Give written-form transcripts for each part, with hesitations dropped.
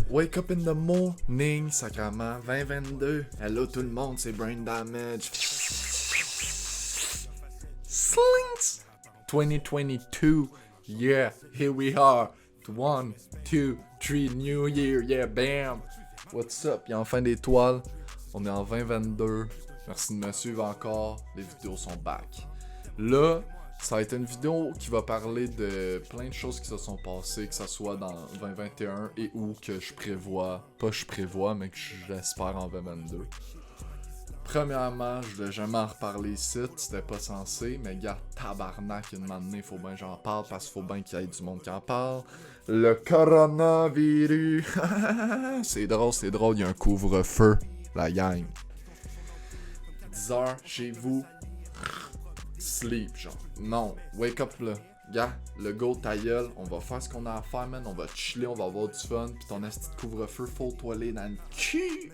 Wake up in the morning, sacrament, 2022. Hello tout le monde, c'est Brain Damage. Slinks! 2022, yeah, here we are. 1, 2, 3, New Year, yeah, bam! What's up? Il y a enfin des toiles. On est en 2022. Merci de me suivre encore. Les vidéos sont back. Là, ça va être une vidéo qui va parler de plein de choses qui se sont passées, que ce soit dans 2021 et ou que je prévois, pas je prévois, mais que j'espère en 2022. Premièrement, je voulais jamais en reparler ici, c'était pas censé, mais gars, tabarnak, une année, faut bien que j'en parle parce qu'il faut bien qu'il y ait du monde qui en parle. Le coronavirus! C'est drôle, il y a un couvre-feu, la gang. 10h chez vous. Sleep, genre. Non, wake up là. Gars, le go, ta gueule, on va faire ce qu'on a à faire, man. On va chiller, on va avoir du fun. Pis ton esti de couvre-feu, faut toiler dans le cul.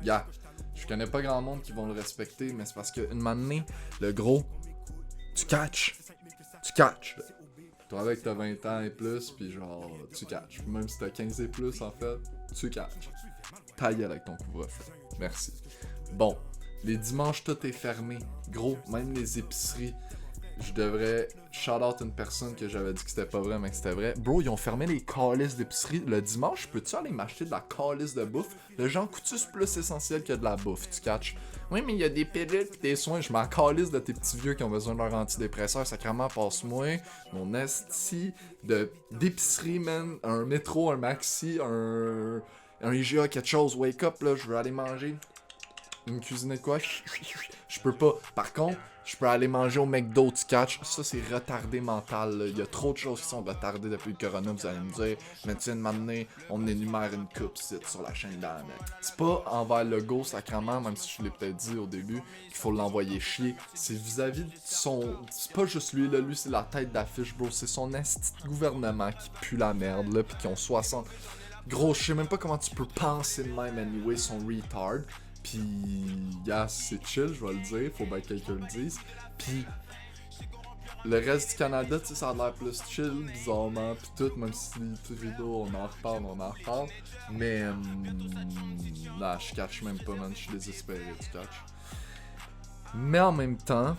Gars, je connais pas grand monde qui vont le respecter, mais c'est parce qu'une manée, le gros, tu catches. Tu catches, là. Toi, avec t'as 20 ans et plus, pis genre, tu catches. Même si t'as 15 et plus, en fait, tu catches. Ta gueule avec ton couvre-feu. Merci. Bon. Les dimanches, tout est fermé. Gros, même les épiceries. Je devrais shout-out une personne que j'avais dit que c'était pas vrai, mais que c'était vrai. Bro, ils ont fermé les calices d'épicerie. Le dimanche, peux-tu aller m'acheter de la calice de bouffe? Le genre coûteux, c'est plus essentiel que de la bouffe, tu catches? Oui, mais il y a des pilules pis des soins. Je m'en calisse de tes petits vieux qui ont besoin de leur antidépresseur. Sacrément, passe-moi mon esti d'épicerie, man. Un métro, un maxi, un IGA, quelque chose. Wake up, là, je veux aller manger. Une cuisine de quoi? Je peux pas. Par contre, je peux aller manger au McDo, tu catch. Ça, c'est retardé mental, là. Il y a trop de choses qui sont retardées depuis le corona, vous allez me dire. Mais tu viens de m'amener, on énumère une coupe sur la chaîne d'Anne. C'est pas envers le go, sacrément, même si je l'ai peut-être dit au début, qu'il faut l'envoyer chier. C'est vis-à-vis de son... C'est pas juste lui, là. Lui, c'est la tête d'affiche, bro. C'est son esti de gouvernement qui pue la merde, là, pis qui ont 60... Gros, je sais même pas comment tu peux penser de même, anyway, son retard. Pis, yeah, c'est chill, je vais le dire, faut bien que quelqu'un le dise. Pis, le reste du Canada, tu sais, ça a l'air plus chill, bizarrement, pis tout, même si tout vidéo, on en reparle. Mais, là, je catch même pas, man, je suis désespéré, tu catch. Mais en même temps,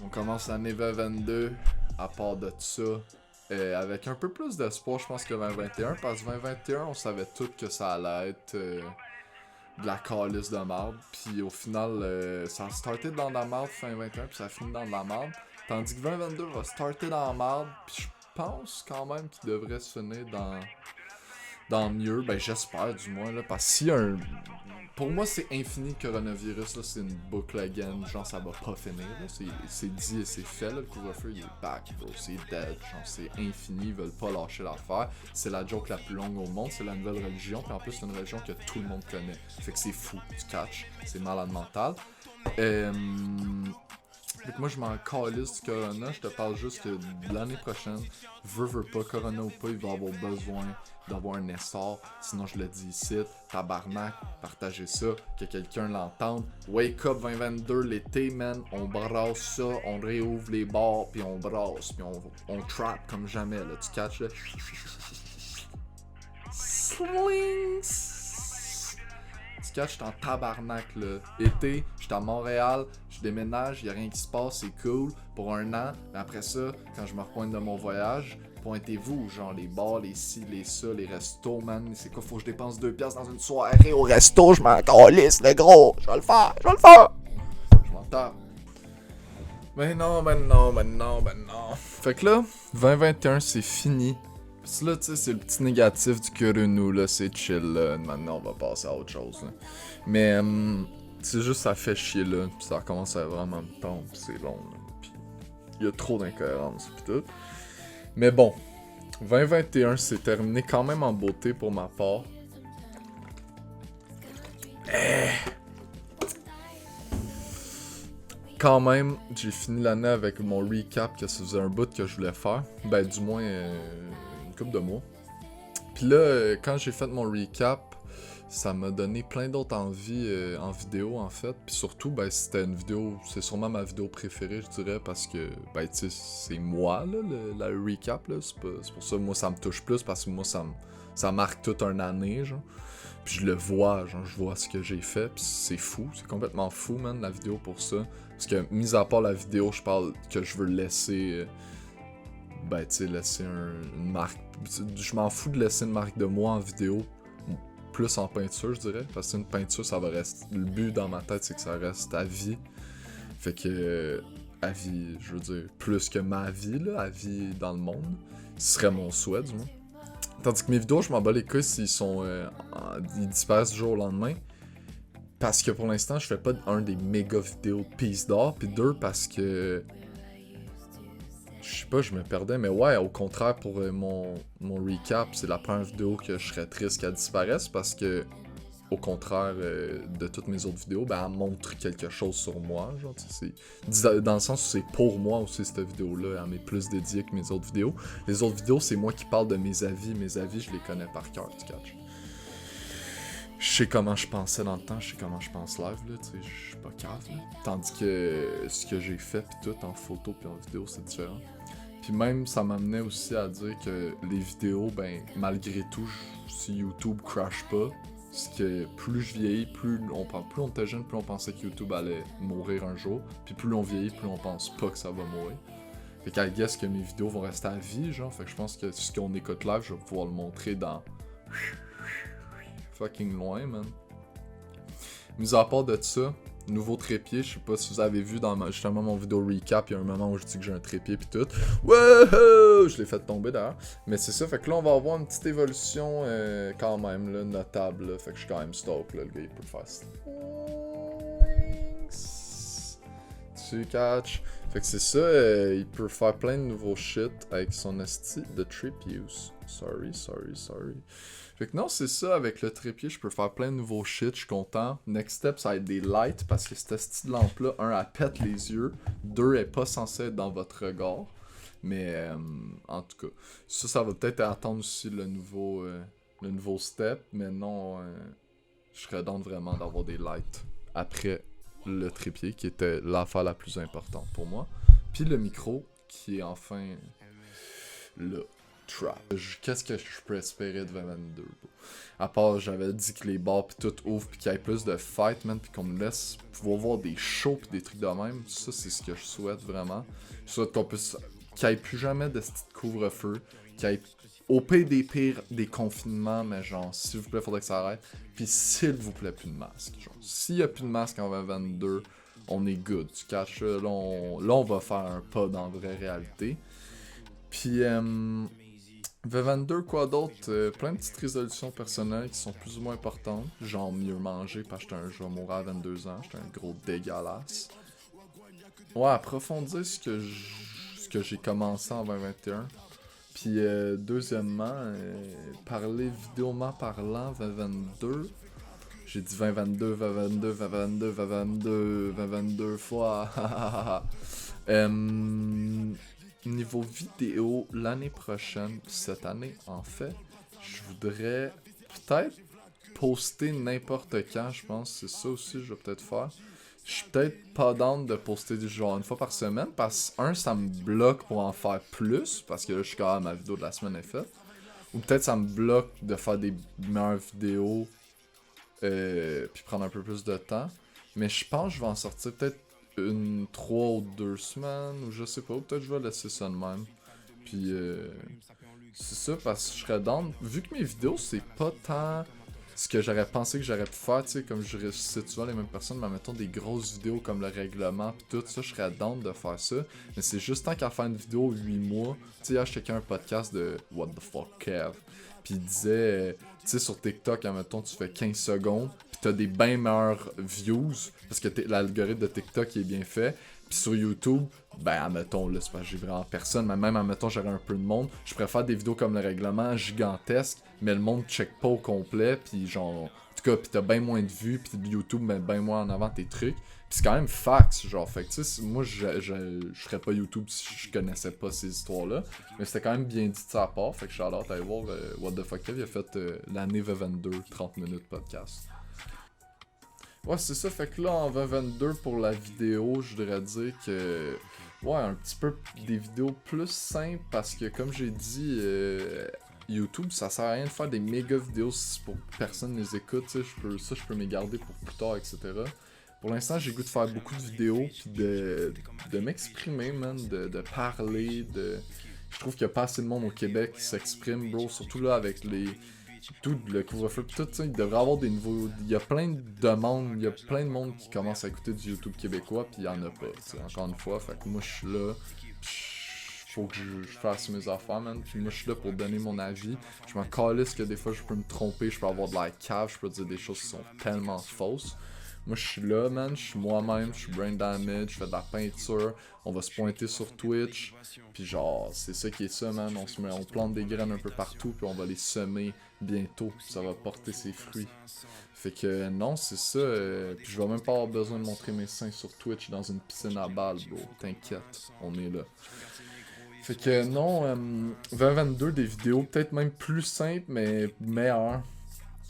on commence l'année 2022, à part de ça, avec un peu plus d'espoir, je pense, que 2021, parce que 2021, on savait tous que ça allait être... de la calice de marde, puis au final, ça a starté dans la marde fin 21, puis ça a fini dans la marde, tandis que 2022 va starter dans la marde, puis je pense quand même qu'il devrait se finir dans mieux, ben j'espère du moins, là, parce que si un... Pour moi, c'est infini le coronavirus, là, c'est une boucle again, genre ça va pas finir, là, c'est dit et c'est fait, là, le couvre-feu il est back, bro, c'est dead, genre c'est infini, ils veulent pas lâcher l'affaire, c'est la joke la plus longue au monde, c'est la nouvelle religion, puis en plus c'est une religion que tout le monde connaît, fait que c'est fou, tu catch, c'est malade mental. Fait que moi je m'en calisse du corona, je te parle juste que de l'année prochaine, veux pas, corona ou pas, il va avoir besoin d'avoir un essor, sinon je le dis ici, tabarnak, partagez ça, que quelqu'un l'entende. Wake up 2022, l'été, man, on brasse ça, on réouvre les bars, puis on brasse, puis on trap comme jamais, là, tu catches, là. Slings! Tu catches, j'suis en tabarnak, là. Été, j'étais à Montréal, je déménage, y'a rien qui se passe, c'est cool, pour un an, mais après ça, quand je me repointe de mon voyage, pointez-vous, genre les bars, les ci, les ça, les restos, man. C'est quoi, faut que je dépense 2$ dans une soirée au resto, je m'en calisse, le gros. Je vais le faire. Je m'en tape. Ben non. Fait que là, 2021, c'est fini. Pis là, tu sais, c'est le petit négatif du Kurunou, là, c'est chill, là. Maintenant, on va passer à autre chose, là. Mais, c'est juste, ça fait chier, là. Pis ça commence à vraiment me tendre, pis c'est long, là. Pis il y a trop d'incohérences, pis tout. Mais bon, 2021 s'est terminé quand même en beauté pour ma part. Quand même, j'ai fini l'année avec mon recap que ça faisait un bout que je voulais faire. Ben du moins une couple de mois. Puis là, quand j'ai fait mon recap, ça m'a donné plein d'autres envies en vidéo, en fait. Puis surtout, ben, c'était une vidéo, c'est sûrement ma vidéo préférée, je dirais, parce que, ben, tu sais, c'est moi, là, la recap, là. C'est pour ça, moi, ça me touche plus, parce que moi, ça marque toute une année, genre. Puis je le vois, genre, je vois ce que j'ai fait, puis c'est fou, c'est complètement fou, man, la vidéo pour ça. Parce que, mis à part la vidéo, je parle que je veux laisser, ben, tu sais, laisser une marque. Je m'en fous de laisser une marque de moi en vidéo, plus en peinture, je dirais. Parce que une peinture, ça va rester. Le but dans ma tête, c'est que ça reste à vie. Fait que, à vie, je veux dire, plus que ma vie, là, à vie dans le monde, ce serait mon souhait, du moins. Tandis que mes vidéos, je m'en bats les couilles s'ils sont. Ils disparaissent du jour au lendemain. Parce que pour l'instant, je fais pas des méga vidéos de piece d'or. Puis deux, parce que. Je sais pas, je me perdais, mais ouais, au contraire, pour mon recap, c'est la première vidéo que je serais triste qu'elle disparaisse. Parce que, au contraire de toutes mes autres vidéos, ben, elle montre quelque chose sur moi. Genre, dans le sens où c'est pour moi aussi, cette vidéo-là. Elle m'est plus dédiée que mes autres vidéos. Les autres vidéos, c'est moi qui parle de mes avis. Mes avis, je les connais par cœur, tu catches. Je sais comment je pensais dans le temps, je sais comment je pense live, là, tu sais, je suis pas cave, là. Tandis que ce que j'ai fait, pis tout, en photo pis en vidéo, c'est différent. Puis même, ça m'amenait aussi à dire que les vidéos, ben, malgré tout, si YouTube crash pas, c'est que plus je vieillis, plus on était jeune, plus on pensait que YouTube allait mourir un jour, puis plus on vieillit, plus on pense pas que ça va mourir. Fait qu'à guess que mes vidéos vont rester à vie, genre, fait que je pense que ce qu'on écoute live, je vais pouvoir le montrer dans... fucking loin, man. Mis à part de ça, nouveau trépied, je sais pas si vous avez vu dans justement mon vidéo recap, il y a un moment où je dis que j'ai un trépied pis tout. Wouhou! Je l'ai fait tomber d'ailleurs. Mais c'est ça, fait que là on va avoir une petite évolution quand même, là, notable. Là. Fait que je suis quand même stoked, là, le gars il peut le faire. Tu catch? Fait que c'est ça, il peut faire plein de nouveaux shit avec son esti de trip use. Sorry. Fait que non, c'est ça, avec le trépied, je peux faire plein de nouveaux shit, je suis content. Next step, ça va être des lights, parce que cette style lampe-là, un, elle pète les yeux, deux, elle est pas censée être dans votre regard. Mais, en tout cas, ça va peut-être attendre aussi le nouveau step, mais non, je serais donc vraiment d'avoir des lights après le trépied, qui était l'affaire la plus importante pour moi. Puis le micro, qui est enfin là. Trap. Qu'est-ce que je peux espérer de 2022? À part, j'avais dit que les bars pis tout ouvrent pis qu'il y ait plus de fight, man, pis qu'on me laisse pouvoir voir des shows pis des trucs de même. Ça, c'est ce que je souhaite vraiment. Je souhaite qu'on puisse... qu'il n'y ait plus jamais de ce petit couvre-feu. Qu'il y ait au pire des pires des confinements, mais genre, s'il vous plaît, faudrait que ça arrête. Pis s'il vous plaît, plus de masque. Genre, s'il y a plus de masque en 2022, on est good. Tu catches? Là, on va faire un pas dans la vraie réalité. Puis, 22, quoi d'autre? Plein de petites résolutions personnelles qui sont plus ou moins importantes. Genre mieux manger parce que je vais mourir à 22 ans. J'étais un gros dégueulasse. Ouais, approfondir ce que j'ai commencé en 2021. Puis deuxièmement, parler vidéoment parlant 2022. J'ai dit 2022, 2022, 2022, 2022, 2022 fois. Niveau vidéo, l'année prochaine, cette année en fait, je voudrais peut-être poster n'importe quand, je pense. C'est ça aussi je vais peut-être faire. Je suis peut-être pas down de poster genre une fois par semaine, parce que ça me bloque pour en faire plus, parce que là, je suis quand même, ma vidéo de la semaine est faite. Ou peut-être ça me bloque de faire des meilleures vidéos, puis prendre un peu plus de temps. Mais je pense que je vais en sortir peut-être 3 ou 2 semaines, ou je sais pas, peut-être je vais laisser ça de même. Puis c'est ça, parce que je serais down. Vu que mes vidéos, c'est pas tant ce que j'aurais pensé que j'aurais pu faire, tu sais, comme je réussis souvent les mêmes personnes, mais mettons des grosses vidéos comme le règlement, pis tout ça, je serais down de faire ça. Mais c'est juste tant qu'à faire une vidéo 8 mois, tu sais, hier, je checkais un podcast de What the fuck Kev, pis il disait, tu sais, sur TikTok, mettons, tu fais 15 secondes, pis t'as des bien meilleurs views, parce que l'algorithme de TikTok est bien fait. Puis sur YouTube, ben, admettons, là, c'est pas j'ai vraiment personne, mais même, admettons, j'aurais un peu de monde, je préfère des vidéos comme le règlement, gigantesque, mais le monde check pas au complet, puis genre, tout cas, pis t'as bien moins de vues, pis YouTube met bien moins en avant tes trucs. Pis c'est quand même fax, genre, fait que tu sais, moi je ferais pas YouTube si je connaissais pas ces histoires-là. Mais c'était quand même bien dit de sa part, fait que shout out, allez voir What the fuck, il a fait l'année 2022, 30 minutes podcast. Ouais, c'est ça, fait que là, en 2022, pour la vidéo, je voudrais dire que... Ouais, un petit peu des vidéos plus simples, parce que comme j'ai dit, YouTube, ça sert à rien de faire des méga vidéos si pour personne les écoute, tu sais, je peux m'y garder pour plus tard, etc. Pour l'instant, j'ai goût de faire beaucoup de vidéos, puis de m'exprimer, man, de parler, Je trouve qu'il y a pas assez de monde au Québec qui s'exprime, bro, surtout là, avec tout le couvre-feu pis tout, tu sais, il devrait avoir des nouveaux... Il y a plein de demandes, il y a plein de monde qui commence à écouter du YouTube québécois, puis il y en a pas, tu sais, encore une fois, fait que moi, je suis là, faut que je fasse mes affaires, man, puis moi, je suis là pour donner mon avis, je m'en calisse que des fois, je peux me tromper, je peux avoir de la cave, je peux dire des choses qui sont tellement fausses. Moi, je suis là, man, je suis moi-même, je suis brain damage, je fais de la peinture, on va se pointer sur Twitch, puis genre, c'est ça qui est ça, man, on plante des graines un peu partout, puis on va les semer bientôt, ça va porter ses fruits. Fait que non, c'est ça, puis je vais même pas avoir besoin de montrer mes seins sur Twitch dans une piscine à balles, bro, t'inquiète, on est là. Fait que non, 2022, des vidéos peut-être même plus simples, mais meilleures.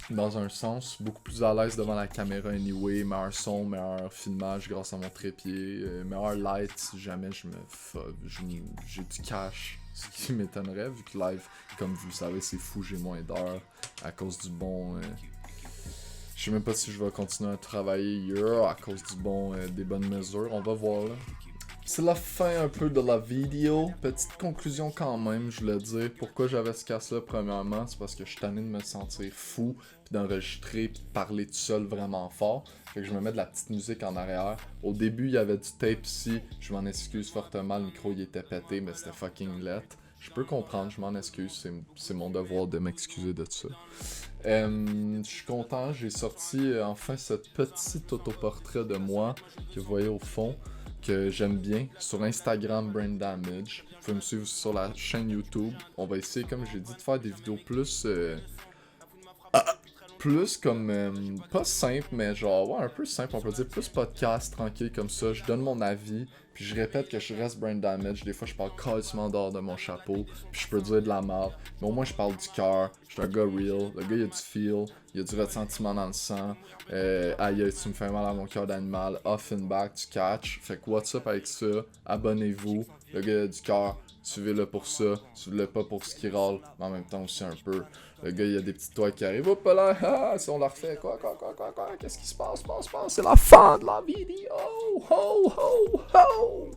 Dans un sens, beaucoup plus à l'aise devant la caméra anyway, meilleur son, meilleur filmage grâce à mon trépied, meilleur light si jamais j'ai du cash, ce qui m'étonnerait vu que live, comme vous le savez, c'est fou, j'ai moins d'heures à cause du bon... je sais même pas si je vais continuer à travailler à cause des bonnes mesures, on va voir là. C'est la fin un peu de la vidéo. Petite conclusion quand même, je voulais dire. Pourquoi j'avais ce casse-là, premièrement, c'est parce que je suis tanné de me sentir fou, puis d'enregistrer, puis de parler tout seul vraiment fort. Fait que je me mets de la petite musique en arrière. Au début, il y avait du tape ici. Je m'en excuse fortement, le micro il était pété, mais c'était fucking let. Je peux comprendre, je m'en excuse, c'est mon devoir de m'excuser de ça. Je suis content, j'ai sorti enfin ce petit autoportrait de moi que vous voyez au fond, que j'aime bien, sur Instagram Brain Damage. Vous pouvez me suivre sur la chaîne YouTube. On va essayer, comme j'ai dit, de faire des vidéos plus comme, pas simple, mais genre, ouais, un peu simple, on peut dire, plus podcast, tranquille comme ça. Je donne mon avis, puis je répète que je reste brain damage. Des fois, je parle quasiment dehors de mon chapeau, puis je peux dire de la merde, mais au moins, je parle du cœur. Je suis un gars real, le gars, il a du feel, il a du ressentiment dans le sang. Aïe, tu me fais mal à mon cœur d'animal, off and back, tu catch. Fait que what's up avec ça, abonnez-vous, le gars, il a du cœur. Suivez-le pour ça, suivez-le pas pour ce qui râle, mais en même temps aussi un peu. Le gars, il y a des petites toiles qui arrivent. Hop là, si on la refait, quoi, qu'est-ce qui se passe, c'est la fin de la vidéo, ho, ho, ho.